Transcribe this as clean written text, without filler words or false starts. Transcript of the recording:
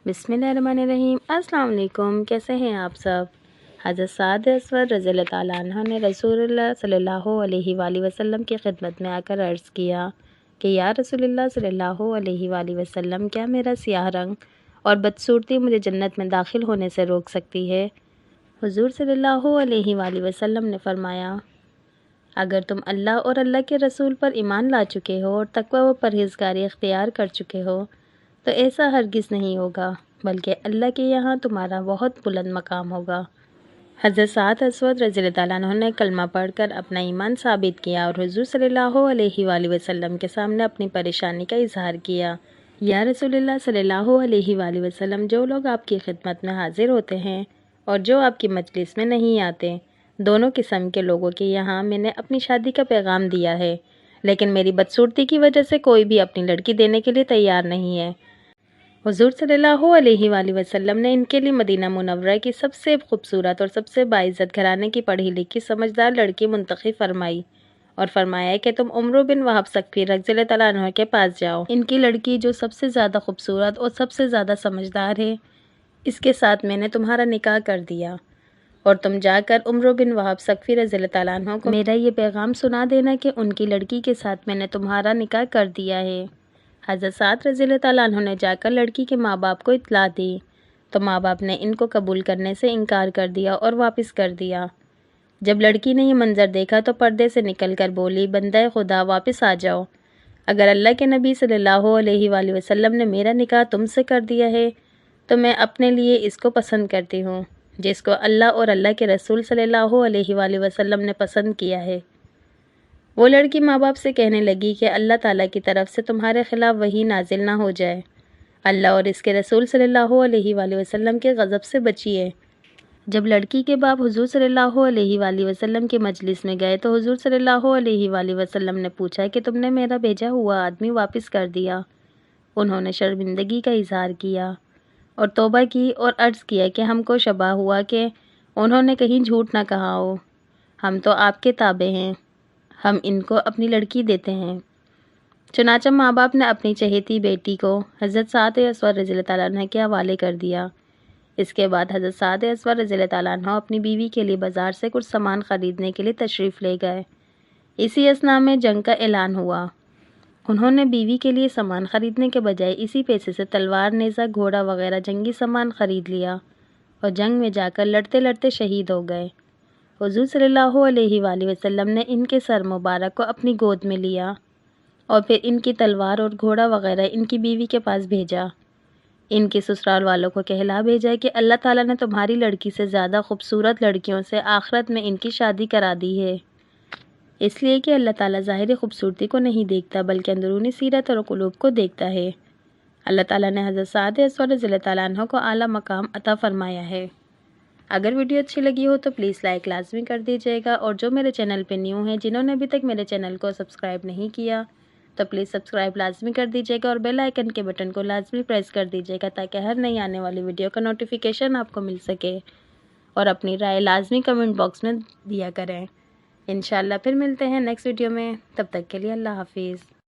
बिस्मिल्लाहिर्रहमानिर्रहीम। अस्सलाम वालेकुम। कैसे हैं आप सब। हज़रत साद असवद रज़ी अल्लाह ताला अन्हु ने रसूलुल्लाह सल्लल्लाहु अलैहि वसल्लम की खिदमत में आकर अर्ज़ किया कि या रसूलुल्लाह सल्लल्लाहु अलैहि वसल्लम, क्या मेरा सियाह रंग और बदसूरती मुझे जन्नत में दाखिल होने से रोक सकती है। हुज़ूर सल्लल्लाहु अलैहि वसल्लम ने फरमाया, अगर तुम अल्लाह और अल्लाह के रसूल पर ईमान ला चुके हो और तक़वा व परहेज़गारी इख्तियार कर चुके हो तो ऐसा हरगिज़ नहीं होगा, बल्कि अल्लाह के यहाँ तुम्हारा बहुत बुलंद मकाम होगा। हज़रत साद असवद रज़ी अल्लाह ताला अन्हु ने कलमा पढ़कर अपना ईमान साबित किया और हुज़ूर सल्लल्लाहु अलैहि वसल्लम के सामने अपनी परेशानी का इजहार किया। या रसूलुल्लाह सल्लल्लाहु अलैहि वसल्लम, जो लोग आपकी खिदमत में हाजिर होते हैं और जो आपकी मजलिस में नहीं आते, दोनों किस्म के लोगों के यहाँ मैंने अपनी शादी का पैगाम दिया है, लेकिन मेरी बदसूरती की वजह से कोई भी अपनी लड़की देने के लिए तैयार नहीं है। हुज़ूर सल्लल्लाहु अलैहि वसल्लम ने इनके लिए मदीना मुनव्वरा की सबसे खूबसूरत और सबसे बाइज़्ज़त घराने की पढ़ी लिखी समझदार लड़की मुंतखब फरमाई और फरमाया कि तुम उम्र बिन वहाब सकफ़ी रज़ी अल्लाह ताला अन्हु के पास जाओ। इनकी लड़की जो सबसे ज़्यादा खूबसूरत और सबसे ज़्यादा समझदार है, इसके साथ मैंने तुम्हारा निकाह कर दिया और तुम जाकर उम्र बिन वहाब सकफ़ी रज़ी अल्लाह ताला अन्हु को मेरा ये पैगाम सुना देना कि उनकी लड़की के साथ मैंने तुम्हारा निकाह कर दिया है। हज़रत साद रज़ी अल्लाह ताला अन्हु ने जाकर लड़की के माँ बाप को इत्तला दी तो माँ बाप ने इनको कबूल करने से इनकार कर दिया और वापस कर दिया। जब लड़की ने ये मंजर देखा तो पर्दे से निकलकर बोली, बंदा खुदा वापस आ जाओ। अगर अल्लाह के नबी सल्लल्लाहु अलैहि वसल्लम ने मेरा निकाह तुमसे कर दिया है तो मैं अपने लिए इसको पसंद करती हूँ, जिसको अल्लाह और अल्लाह के रसूल सल्लल्लाहु अलैहि वसल्लम ने पसंद किया है। वो लड़की माँ बाप से कहने लगी कि अल्लाह ताला की तरफ से तुम्हारे खिलाफ वही नाजिल ना हो जाए, अल्लाह और इसके रसूल सल्लल्लाहु अलैहि वसल्लम के गज़ब से बचिए। जब लड़की के बाप हुज़ूर सल्लल्लाहु अलैहि वसल्लम के मजलिस में गए तो हुज़ूर सल्लल्लाहु अलैहि वसल्लम ने पूछा कि तुमने मेरा भेजा हुआ आदमी वापस कर दिया। उन्होंने शर्मिंदगी का इजहार किया और तौबा की और अर्ज़ किया कि हमको शबा हुआ कि उन्होंने कहीं झूठ ना कहा हो, हम तो आपके ताबे हैं, हम इनको अपनी लड़की देते हैं। चुनांचे माँ बाप ने अपनी चहेती बेटी को हज़रत साद असवद रज़ी अल्लाह ताला अन्हु के हवाले कर दिया। इसके बाद हज़रत साद असवद रज़ी अल्लाह ताला अन्हु अपनी बीवी के लिए बाज़ार से कुछ सामान ख़रीदने के लिए तशरीफ़ ले गए। इसी असना में जंग का ऐलान हुआ। उन्होंने बीवी के लिए सामान ख़रीदने के बजाय इसी पैसे से तलवार, नेज़ा, घोड़ा वगैरह जंगी सामान ख़रीद लिया और जंग में जाकर लड़ते लड़ते शहीद हो गए। हुज़ूर सल्लल्लाहु अलैहि वसल्लम ने इनके सर मुबारक को अपनी गोद में लिया और फिर इनकी तलवार और घोड़ा वगैरह इनकी बीवी के पास भेजा। इनके ससुराल वालों को कहला भेजा कि अल्लाह ताला ने तुम्हारी लड़की से ज़्यादा खूबसूरत लड़कियों से आखिरत में इनकी शादी करा दी है, इसलिए कि अल्लाह ताला ज़ाहिरी खूबसूरती को नहीं देखता बल्कि अंदरूनी सीरत और क़ुलूब को देखता है। अल्लाह ताला ने हज़रत साद असवद रज़ी अल्लाह ताला अन्हु को आला मकाम अता फ़रमाया है। अगर वीडियो अच्छी लगी हो तो प्लीज़ लाइक लाजमी कर दीजिएगा और जो मेरे चैनल पे न्यू हैं, जिन्होंने अभी तक मेरे चैनल को सब्सक्राइब नहीं किया तो प्लीज़ सब्सक्राइब लाजमी कर दीजिएगा और बेल आइकन के बटन को लाजमी प्रेस कर दीजिएगा ताकि हर नई आने वाली वीडियो का नोटिफिकेशन आपको मिल सके। और अपनी राय लाजमी कमेंट बॉक्स में दिया करें। इंशाल्लाह फिर मिलते हैं नेक्स्ट वीडियो में, तब तक के लिए अल्लाह हाफिज़।